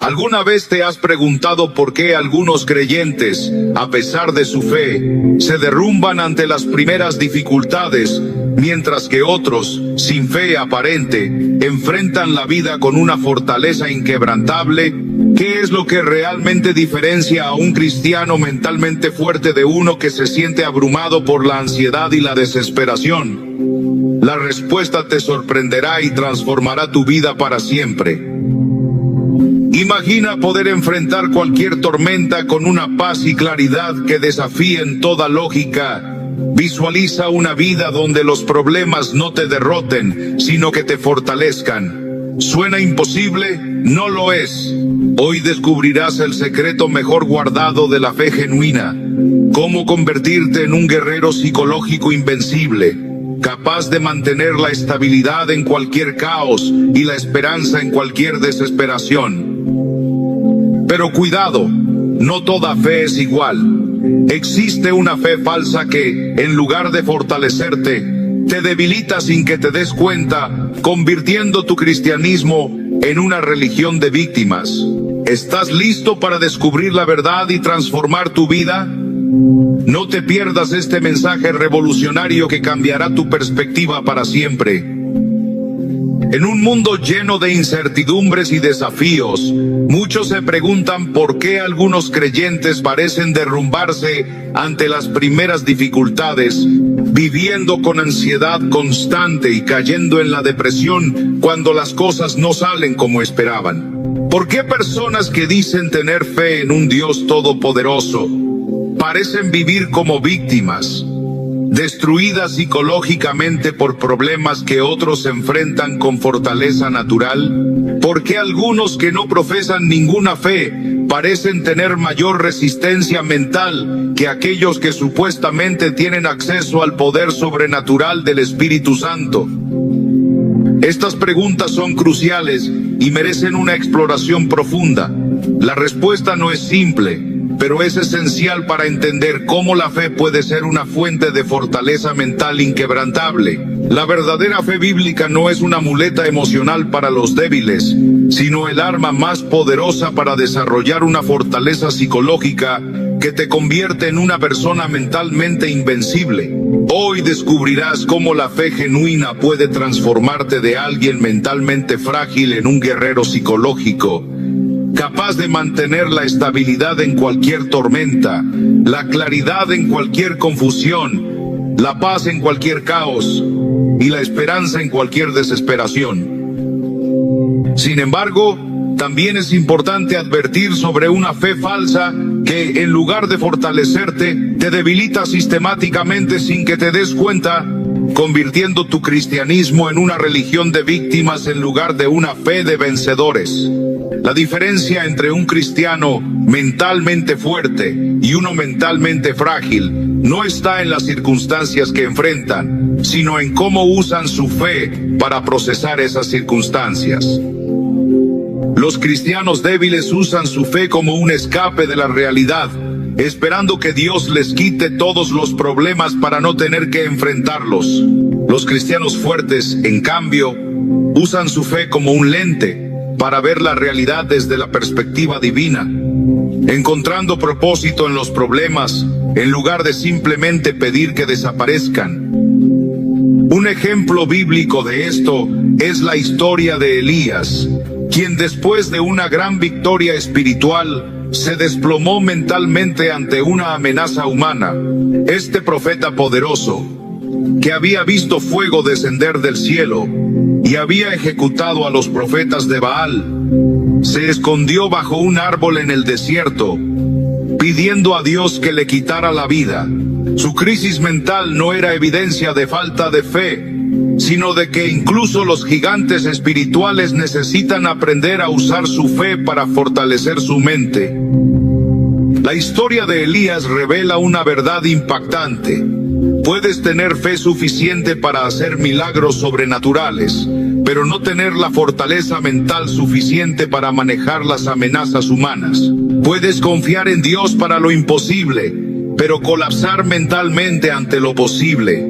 ¿Alguna vez te has preguntado por qué algunos creyentes, a pesar de su fe, se derrumban ante las primeras dificultades, mientras que otros, sin fe aparente, enfrentan la vida con una fortaleza inquebrantable? ¿Qué es lo que realmente diferencia a un cristiano mentalmente fuerte de uno que se siente abrumado por la ansiedad y la desesperación? La respuesta te sorprenderá y transformará tu vida para siempre. Imagina poder enfrentar cualquier tormenta con una paz y claridad que desafíen toda lógica. Visualiza una vida donde los problemas no te derroten, sino que te fortalezcan. ¿Suena imposible? No lo es. Hoy descubrirás el secreto mejor guardado de la fe genuina. Cómo convertirte en un guerrero psicológico invencible, capaz de mantener la estabilidad en cualquier caos y la esperanza en cualquier desesperación. Pero cuidado, no toda fe es igual. Existe una fe falsa que, en lugar de fortalecerte, te debilita sin que te des cuenta, convirtiendo tu cristianismo en una religión de víctimas. ¿Estás listo para descubrir la verdad y transformar tu vida? No te pierdas este mensaje revolucionario que cambiará tu perspectiva para siempre. En un mundo lleno de incertidumbres y desafíos, muchos se preguntan por qué algunos creyentes parecen derrumbarse ante las primeras dificultades, viviendo con ansiedad constante y cayendo en la depresión cuando las cosas no salen como esperaban. ¿Por qué personas que dicen tener fe en un Dios todopoderoso parecen vivir como víctimas, destruidas psicológicamente por problemas que otros enfrentan con fortaleza natural? ¿Por qué algunos que no profesan ninguna fe parecen tener mayor resistencia mental que aquellos que supuestamente tienen acceso al poder sobrenatural del Espíritu Santo? Estas preguntas son cruciales y merecen una exploración profunda. La respuesta no es simple, pero es esencial para entender cómo la fe puede ser una fuente de fortaleza mental inquebrantable. La verdadera fe bíblica no es una muleta emocional para los débiles, sino el arma más poderosa para desarrollar una fortaleza psicológica que te convierte en una persona mentalmente invencible. Hoy descubrirás cómo la fe genuina puede transformarte de alguien mentalmente frágil en un guerrero psicológico, capaz de mantener la estabilidad en cualquier tormenta, la claridad en cualquier confusión, la paz en cualquier caos y la esperanza en cualquier desesperación. Sin embargo, también es importante advertir sobre una fe falsa que, en lugar de fortalecerte, te debilita sistemáticamente sin que te des cuenta, convirtiendo tu cristianismo en una religión de víctimas en lugar de una fe de vencedores. La diferencia entre un cristiano mentalmente fuerte y uno mentalmente frágil no está en las circunstancias que enfrentan, sino en cómo usan su fe para procesar esas circunstancias. Los cristianos débiles usan su fe como un escape de la realidad, esperando que Dios les quite todos los problemas para no tener que enfrentarlos. Los cristianos fuertes, en cambio, usan su fe como un lente para ver la realidad desde la perspectiva divina, encontrando propósito en los problemas en lugar de simplemente pedir que desaparezcan. Un ejemplo bíblico de esto es la historia de Elías, quien después de una gran victoria espiritual se desplomó mentalmente ante una amenaza humana. Este profeta poderoso, que había visto fuego descender del cielo y había ejecutado a los profetas de Baal, se escondió bajo un árbol en el desierto, pidiendo a Dios que le quitara la vida. Su crisis mental no era evidencia de falta de fe, sino de que incluso los gigantes espirituales necesitan aprender a usar su fe para fortalecer su mente. La historia de Elías revela una verdad impactante. Puedes tener fe suficiente para hacer milagros sobrenaturales, pero no tener la fortaleza mental suficiente para manejar las amenazas humanas. Puedes confiar en Dios para lo imposible, pero colapsar mentalmente ante lo posible.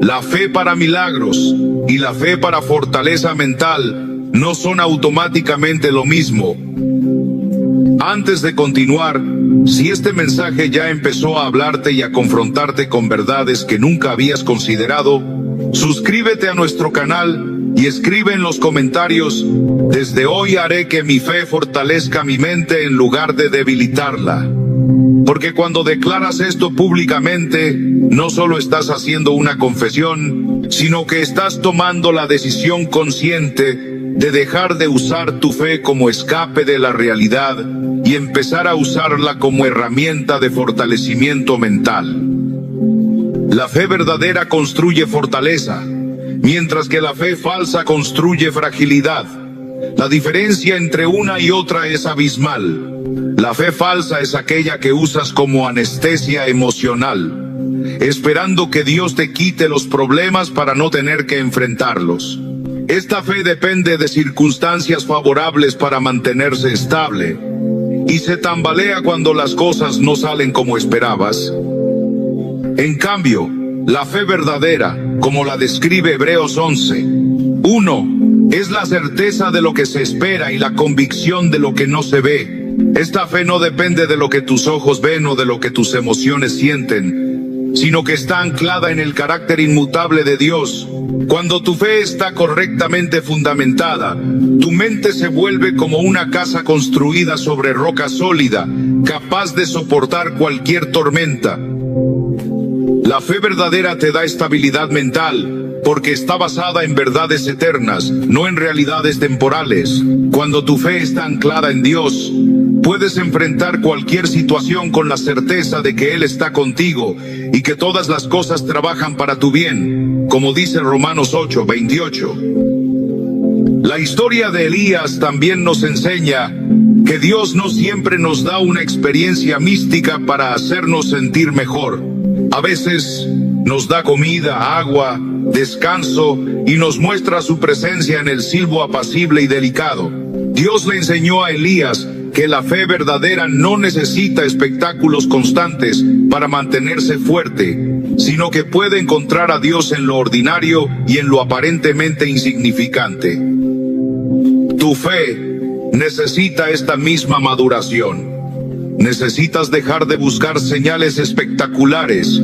La fe para milagros y la fe para fortaleza mental no son automáticamente lo mismo. Antes de continuar, si este mensaje ya empezó a hablarte y a confrontarte con verdades que nunca habías considerado, suscríbete a nuestro canal y escribe en los comentarios: desde hoy haré que mi fe fortalezca mi mente en lugar de debilitarla. Porque cuando declaras esto públicamente, no solo estás haciendo una confesión, sino que estás tomando la decisión consciente de dejar de usar tu fe como escape de la realidad y empezar a usarla como herramienta de fortalecimiento mental. La fe verdadera construye fortaleza, mientras que la fe falsa construye fragilidad. La diferencia entre una y otra es abismal. La fe falsa es aquella que usas como anestesia emocional, esperando que Dios te quite los problemas para no tener que enfrentarlos. Esta fe depende de circunstancias favorables para mantenerse estable, y se tambalea cuando las cosas no salen como esperabas. En cambio, la fe verdadera, como la describe Hebreos 11:1, es la certeza de lo que se espera y la convicción de lo que no se ve. Esta fe no depende de lo que tus ojos ven o de lo que tus emociones sienten, sino que está anclada en el carácter inmutable de Dios. Cuando tu fe está correctamente fundamentada, tu mente se vuelve como una casa construida sobre roca sólida, capaz de soportar cualquier tormenta. La fe verdadera te da estabilidad mental, porque está basada en verdades eternas, no en realidades temporales. Cuando tu fe está anclada en Dios, puedes enfrentar cualquier situación con la certeza de que Él está contigo y que todas las cosas trabajan para tu bien, como dice Romanos 8:28. La historia de Elías también nos enseña que Dios no siempre nos da una experiencia mística para hacernos sentir mejor. A veces nos da comida, agua, descanso y nos muestra su presencia en el silbo apacible y delicado. Dios le enseñó a Elías que la fe verdadera no necesita espectáculos constantes para mantenerse fuerte, sino que puede encontrar a Dios en lo ordinario y en lo aparentemente insignificante. Tu fe necesita esta misma maduración. Necesitas dejar de buscar señales espectaculares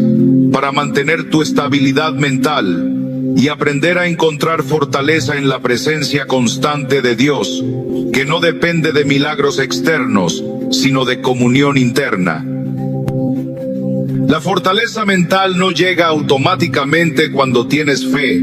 para mantener tu estabilidad mental y aprender a encontrar fortaleza en la presencia constante de Dios, que no depende de milagros externos, sino de comunión interna. La fortaleza mental no llega automáticamente cuando tienes fe,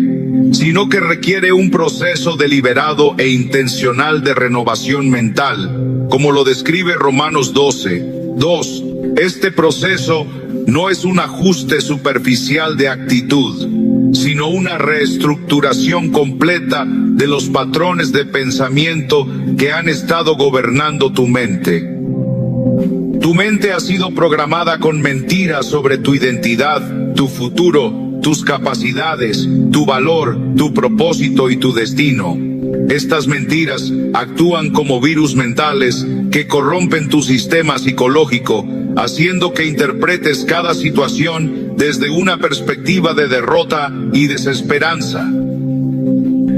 sino que requiere un proceso deliberado e intencional de renovación mental, como lo describe Romanos 12:2. Este proceso no es un ajuste superficial de actitud, sino una reestructuración completa de los patrones de pensamiento que han estado gobernando tu mente. Tu mente ha sido programada con mentiras sobre tu identidad, tu futuro, tus capacidades, tu valor, tu propósito y tu destino. Estas mentiras actúan como virus mentales que corrompen tu sistema psicológico, haciendo que interpretes cada situación desde una perspectiva de derrota y desesperanza.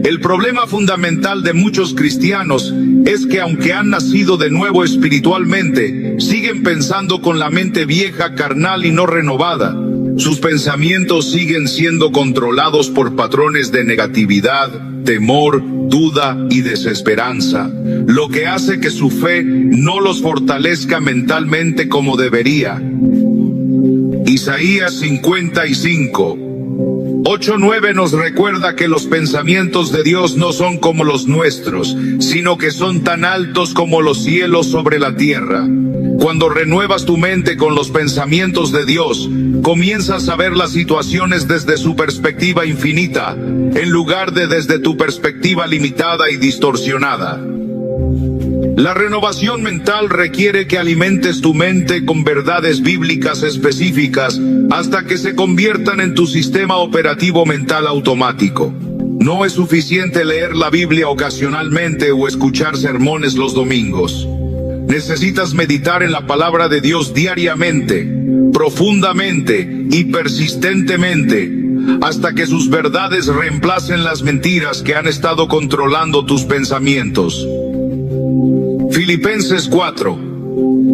El problema fundamental de muchos cristianos es que aunque han nacido de nuevo espiritualmente, siguen pensando con la mente vieja, carnal y no renovada. Sus pensamientos siguen siendo controlados por patrones de negatividad, temor, duda y desesperanza, lo que hace que su fe no los fortalezca mentalmente como debería. Isaías 55:8-9 nos recuerda que los pensamientos de Dios no son como los nuestros, sino que son tan altos como los cielos sobre la tierra. Cuando renuevas tu mente con los pensamientos de Dios, comienzas a ver las situaciones desde su perspectiva infinita, en lugar de desde tu perspectiva limitada y distorsionada. La renovación mental requiere que alimentes tu mente con verdades bíblicas específicas hasta que se conviertan en tu sistema operativo mental automático. No es suficiente leer la Biblia ocasionalmente o escuchar sermones los domingos. Necesitas meditar en la palabra de Dios diariamente, profundamente y persistentemente, hasta que sus verdades reemplacen las mentiras que han estado controlando tus pensamientos. Filipenses 4,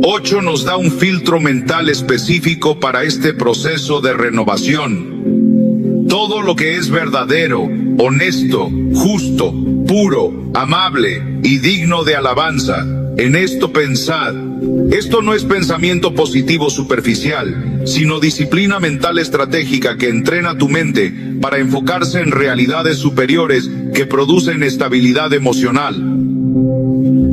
8 nos da un filtro mental específico para este proceso de renovación. Todo lo que es verdadero, honesto, justo, puro, amable y digno de alabanza, en esto pensad. Esto no es pensamiento positivo superficial, sino disciplina mental estratégica que entrena tu mente para enfocarse en realidades superiores que producen estabilidad emocional.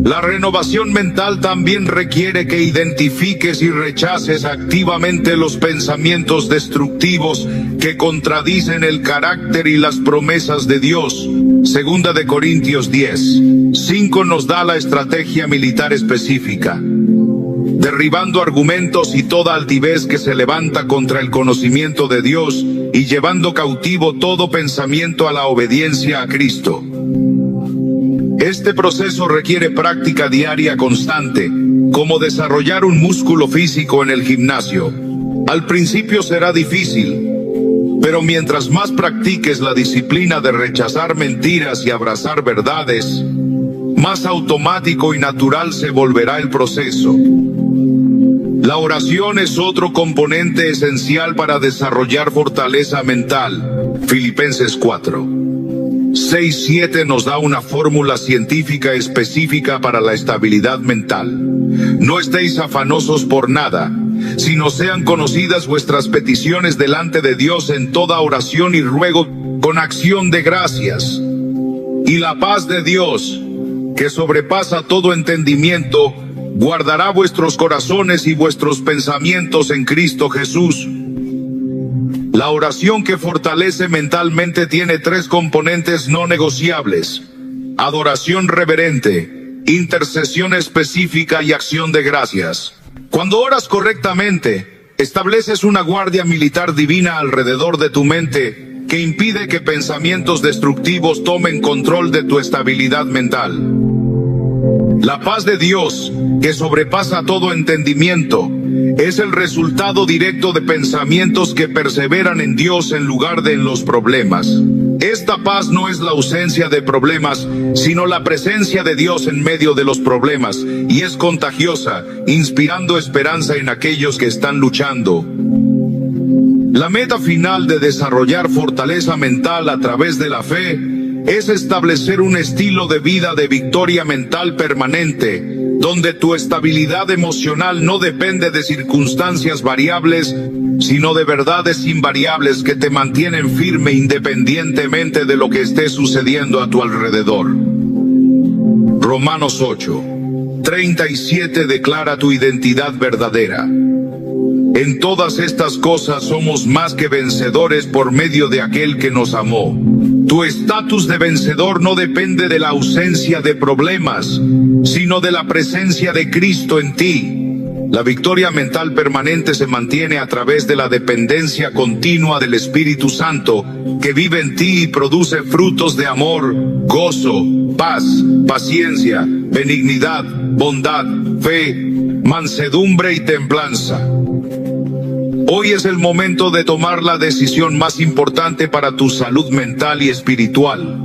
La renovación mental también requiere que identifiques y rechaces activamente los pensamientos destructivos que contradicen el carácter y las promesas de Dios. Segunda de Corintios 10:5 nos da la estrategia militar específica. Derribando argumentos y toda altivez que se levanta contra el conocimiento de Dios y llevando cautivo todo pensamiento a la obediencia a Cristo. Este proceso requiere práctica diaria constante, como desarrollar un músculo físico en el gimnasio. Al principio será difícil, pero mientras más practiques la disciplina de rechazar mentiras y abrazar verdades, más automático y natural se volverá el proceso. La oración es otro componente esencial para desarrollar fortaleza mental. Filipenses 4:6-7 nos da una fórmula científica específica para la estabilidad mental. No estéis afanosos por nada, sino sean conocidas vuestras peticiones delante de Dios en toda oración y ruego con acción de gracias. Y la paz de Dios, que sobrepasa todo entendimiento, guardará vuestros corazones y vuestros pensamientos en Cristo Jesús. La oración que fortalece mentalmente tiene 3 componentes no negociables: adoración reverente, intercesión específica y acción de gracias. Cuando oras correctamente, estableces una guardia militar divina alrededor de tu mente que impide que pensamientos destructivos tomen control de tu estabilidad mental. La paz de Dios, que sobrepasa todo entendimiento, es el resultado directo de pensamientos que perseveran en Dios en lugar de en los problemas. Esta paz no es la ausencia de problemas, sino la presencia de Dios en medio de los problemas, y es contagiosa, inspirando esperanza en aquellos que están luchando. La meta final de desarrollar fortaleza mental a través de la fe es establecer un estilo de vida de victoria mental permanente, donde tu estabilidad emocional no depende de circunstancias variables, sino de verdades invariables que te mantienen firme independientemente de lo que esté sucediendo a tu alrededor. Romanos 8:37 declara tu identidad verdadera. En todas estas cosas somos más que vencedores por medio de aquel que nos amó. Tu estatus de vencedor no depende de la ausencia de problemas, sino de la presencia de Cristo en ti. La victoria mental permanente se mantiene a través de la dependencia continua del Espíritu Santo, que vive en ti y produce frutos de amor, gozo, paz, paciencia, benignidad, bondad, fe, mansedumbre y templanza. Hoy es el momento de tomar la decisión más importante para tu salud mental y espiritual.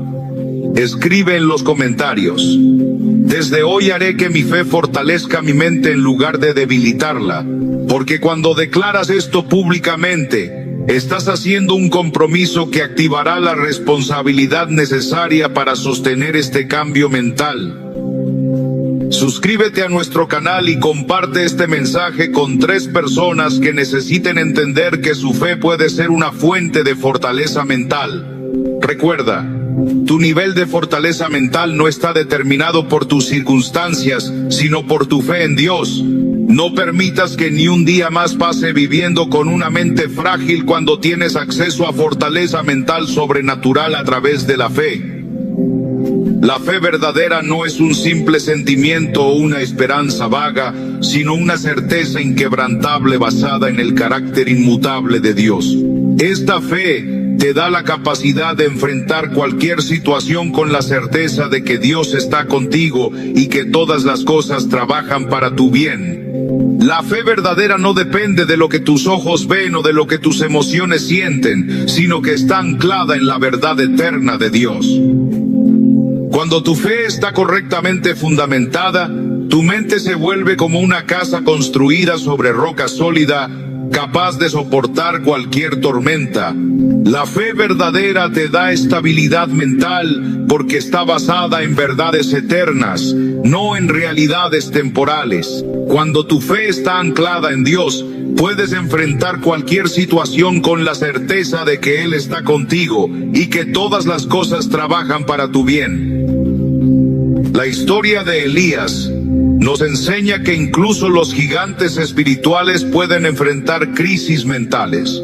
Escribe en los comentarios: desde hoy haré que mi fe fortalezca mi mente en lugar de debilitarla, porque cuando declaras esto públicamente, estás haciendo un compromiso que activará la responsabilidad necesaria para sostener este cambio mental. Suscríbete a nuestro canal y comparte este mensaje con 3 personas que necesiten entender que su fe puede ser una fuente de fortaleza mental. Recuerda, tu nivel de fortaleza mental no está determinado por tus circunstancias, sino por tu fe en Dios. No permitas que ni un día más pase viviendo con una mente frágil cuando tienes acceso a fortaleza mental sobrenatural a través de la fe. La fe verdadera no es un simple sentimiento o una esperanza vaga, sino una certeza inquebrantable basada en el carácter inmutable de Dios. Esta fe te da la capacidad de enfrentar cualquier situación con la certeza de que Dios está contigo y que todas las cosas trabajan para tu bien. La fe verdadera no depende de lo que tus ojos ven o de lo que tus emociones sienten, sino que está anclada en la verdad eterna de Dios. Cuando tu fe está correctamente fundamentada, Tu mente se vuelve como una casa construida sobre roca sólida, capaz de soportar cualquier tormenta. La fe verdadera te da estabilidad mental porque está basada en verdades eternas, no en realidades temporales. Cuando tu fe está anclada en Dios, puedes enfrentar cualquier situación con la certeza de que Él está contigo y que todas las cosas trabajan para tu bien. La historia de Elías nos enseña que incluso los gigantes espirituales pueden enfrentar crisis mentales.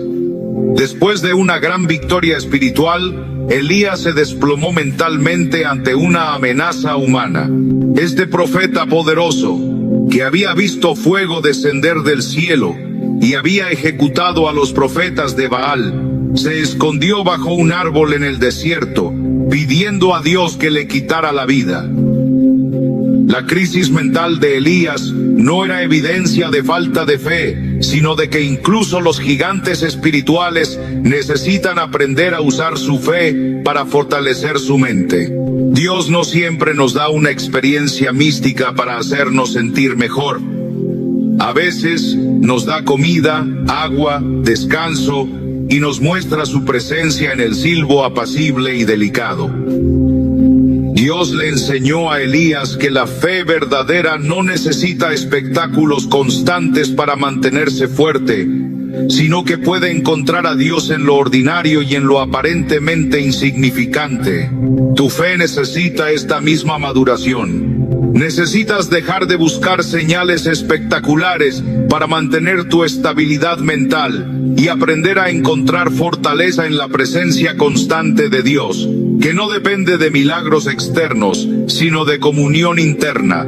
Después de una gran victoria espiritual, Elías se desplomó mentalmente ante una amenaza humana. Este profeta poderoso, que había visto fuego descender del cielo y había ejecutado a los profetas de Baal, se escondió bajo un árbol en el desierto, pidiendo a Dios que le quitara la vida. La crisis mental de Elías no era evidencia de falta de fe, sino de que incluso los gigantes espirituales necesitan aprender a usar su fe para fortalecer su mente. Dios no siempre nos da una experiencia mística para hacernos sentir mejor. A veces nos da comida, agua, descanso y nos muestra su presencia en el silbo apacible y delicado. Dios le enseñó a Elías que la fe verdadera no necesita espectáculos constantes para mantenerse fuerte, sino que puede encontrar a Dios en lo ordinario y en lo aparentemente insignificante. Tu fe necesita esta misma maduración. Necesitas dejar de buscar señales espectaculares para mantener tu estabilidad mental y aprender a encontrar fortaleza en la presencia constante de Dios, que no depende de milagros externos, sino de comunión interna.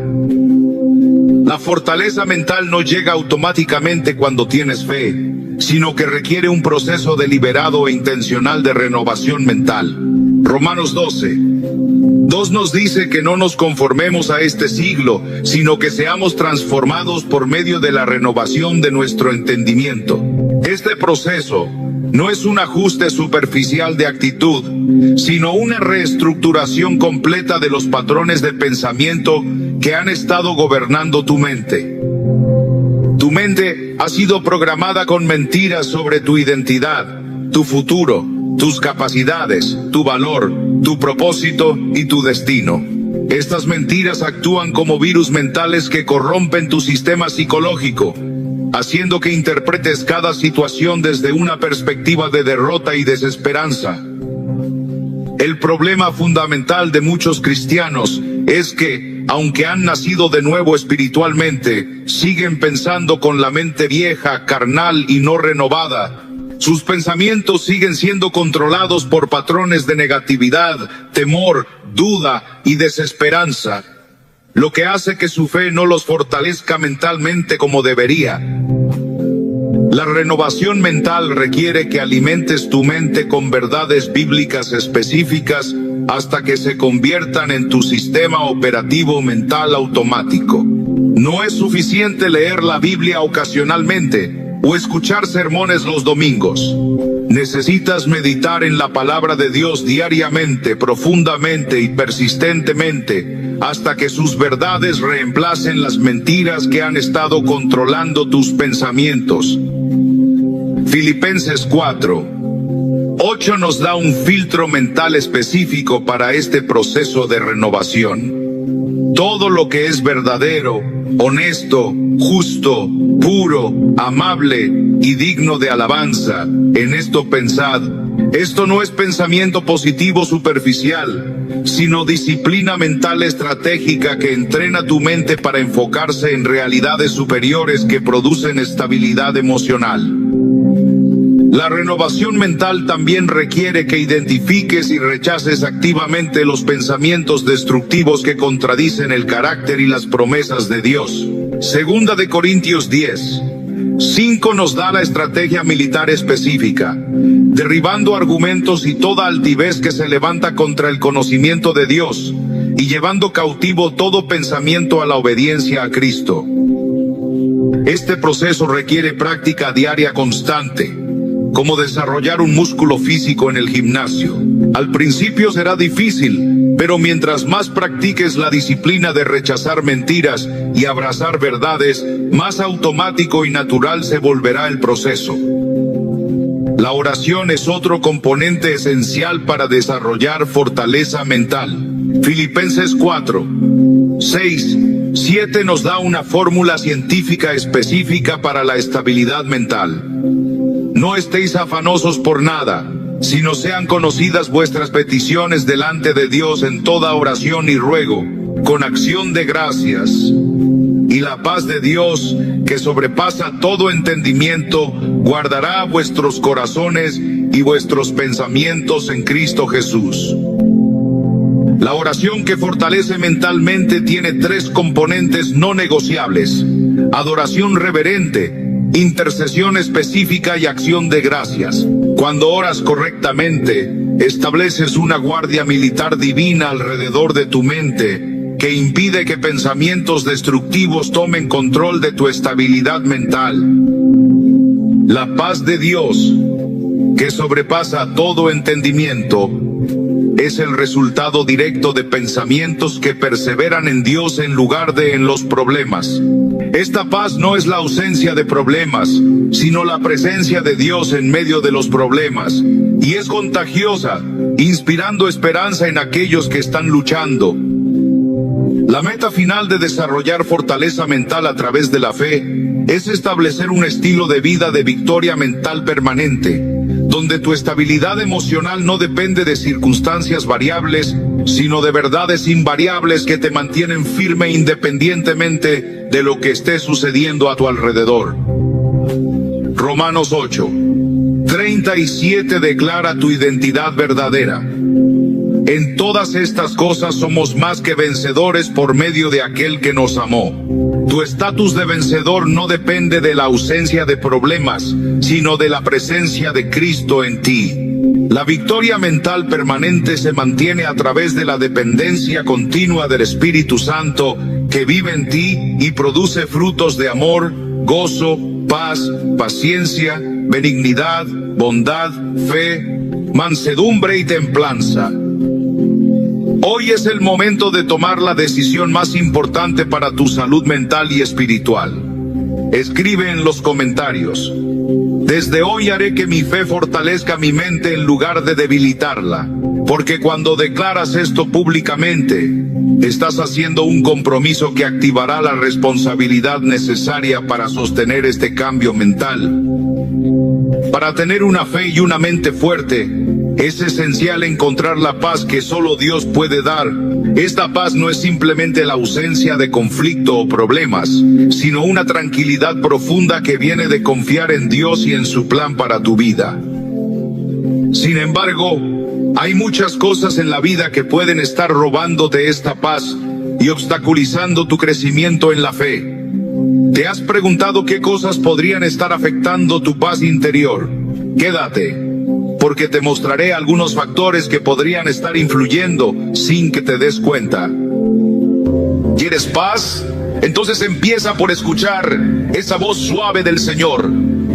La fortaleza mental no llega automáticamente cuando tienes fe, sino que requiere un proceso deliberado e intencional de renovación mental. Romanos 12:2 nos dice que no nos conformemos a este siglo, sino que seamos transformados por medio de la renovación de nuestro entendimiento. Este proceso no es un ajuste superficial de actitud, sino una reestructuración completa de los patrones de pensamiento que han estado gobernando tu mente. Tu mente ha sido programada con mentiras sobre tu identidad, tu futuro, tus capacidades, tu valor, tu propósito y tu destino. Estas mentiras actúan como virus mentales que corrompen tu sistema psicológico, haciendo que interpretes cada situación desde una perspectiva de derrota y desesperanza. El problema fundamental de muchos cristianos es que, aunque han nacido de nuevo espiritualmente, siguen pensando con la mente vieja, carnal y no renovada. Sus pensamientos siguen siendo controlados por patrones de negatividad, temor, duda y desesperanza, lo que hace que su fe no los fortalezca mentalmente como debería. La renovación mental requiere que alimentes tu mente con verdades bíblicas específicas hasta que se conviertan en tu sistema operativo mental automático. No es suficiente leer la Biblia ocasionalmente o escuchar sermones los domingos. Necesitas meditar en la palabra de Dios diariamente, profundamente y persistentemente, hasta que sus verdades reemplacen las mentiras que han estado controlando tus pensamientos. Filipenses 4:8 nos da un filtro mental específico para este proceso de renovación. Todo lo que es verdadero, honesto, justo, puro, amable y digno de alabanza, en esto pensad. Esto no es pensamiento positivo superficial, sino disciplina mental estratégica que entrena tu mente para enfocarse en realidades superiores que producen estabilidad emocional. La renovación mental también requiere que identifiques y rechaces activamente los pensamientos destructivos que contradicen el carácter y las promesas de Dios. Segunda de Corintios 10:5 nos da la estrategia militar específica, derribando argumentos y toda altivez que se levanta contra el conocimiento de Dios, y llevando cautivo todo pensamiento a la obediencia a Cristo. Este proceso requiere práctica diaria constante, como desarrollar un músculo físico en el gimnasio. Al principio será difícil, pero mientras más practiques la disciplina de rechazar mentiras y abrazar verdades, más automático y natural se volverá el proceso. La oración es otro componente esencial para desarrollar fortaleza mental. Filipenses 4, 6, 7 nos da una fórmula científica específica para la estabilidad mental. No estéis afanosos por nada, sino sean conocidas vuestras peticiones delante de Dios en toda oración y ruego, con acción de gracias. Y la paz de Dios, que sobrepasa todo entendimiento, guardará vuestros corazones y vuestros pensamientos en Cristo Jesús. La oración que fortalece mentalmente tiene 3 componentes no negociables: adoración reverente, intercesión específica y acción de gracias. Cuando oras correctamente, estableces una guardia militar divina alrededor de tu mente, que impide que pensamientos destructivos tomen control de tu estabilidad mental. La paz de Dios, que sobrepasa todo entendimiento, es el resultado directo de pensamientos que perseveran en Dios en lugar de en los problemas. Esta paz no es la ausencia de problemas, sino la presencia de Dios en medio de los problemas, y es contagiosa, inspirando esperanza en aquellos que están luchando. La meta final de desarrollar fortaleza mental a través de la fe es establecer un estilo de vida de victoria mental permanente, donde tu estabilidad emocional no depende de circunstancias variables, sino de verdades invariables que te mantienen firme independientemente de lo que esté sucediendo a tu alrededor. Romanos 8, 37 declara tu identidad verdadera. En todas estas cosas somos más que vencedores por medio de aquel que nos amó. Tu estatus de vencedor no depende de la ausencia de problemas, sino de la presencia de Cristo en ti. La victoria mental permanente se mantiene a través de la dependencia continua del Espíritu Santo, que vive en ti y produce frutos de amor, gozo, paz, paciencia, benignidad, bondad, fe, mansedumbre y templanza. Hoy es el momento de tomar la decisión más importante para tu salud mental y espiritual. Escribe en los comentarios: desde hoy haré que mi fe fortalezca mi mente en lugar de debilitarla. Porque cuando declaras esto públicamente, estás haciendo un compromiso que activará la responsabilidad necesaria para sostener este cambio mental. Para tener una fe y una mente fuerte, es esencial encontrar la paz que solo Dios puede dar. Esta paz no es simplemente la ausencia de conflicto o problemas, sino una tranquilidad profunda que viene de confiar en Dios y en su plan para tu vida. Sin embargo, hay muchas cosas en la vida que pueden estar robándote esta paz y obstaculizando tu crecimiento en la fe. ¿Te has preguntado qué cosas podrían estar afectando tu paz interior? Quédate, porque te mostraré algunos factores que podrían estar influyendo sin que te des cuenta. ¿Quieres paz? Entonces empieza por escuchar esa voz suave del Señor,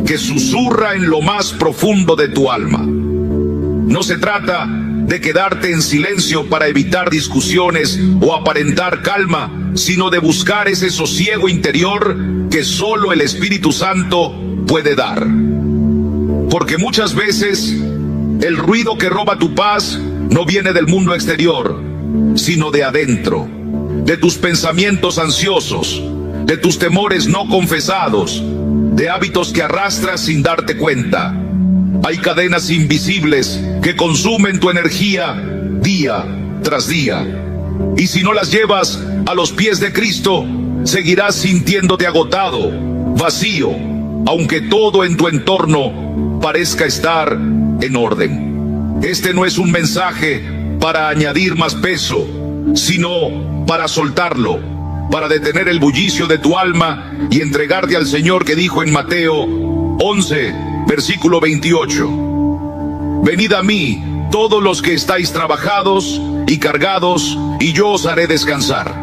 que susurra en lo más profundo de tu alma. No se trata de quedarte en silencio para evitar discusiones o aparentar calma, sino de buscar ese sosiego interior que solo el Espíritu Santo puede dar. Porque muchas veces el ruido que roba tu paz no viene del mundo exterior, sino de adentro, de tus pensamientos ansiosos, de tus temores no confesados, de hábitos que arrastras sin darte cuenta. Hay cadenas invisibles que consumen tu energía día tras día. Y si no las llevas a los pies de Cristo, seguirás sintiéndote agotado, vacío, aunque todo en tu entorno parezca estar en orden. Este no es un mensaje para añadir más peso, sino para soltarlo, para detener el bullicio de tu alma y entregarte al Señor, que dijo en Mateo 11, versículo 28: venid a mí, todos los que estáis trabajados y cargados, y yo os haré descansar.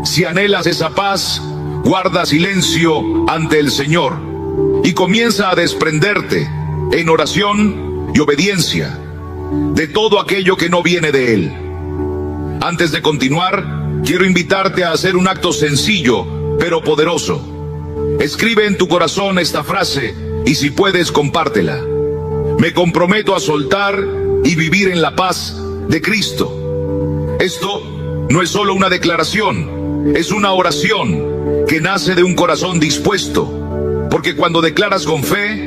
Si anhelas esa paz, guarda silencio ante el Señor y comienza a desprenderte en oración y obediencia de todo aquello que no viene de Él. Antes de continuar, quiero invitarte a hacer un acto sencillo, pero poderoso. Escribe en tu corazón esta frase y si puedes, compártela. Me comprometo a soltar y vivir en la paz de Cristo. Esto no es solo una declaración, es una oración que nace de un corazón dispuesto. Porque cuando declaras con fe,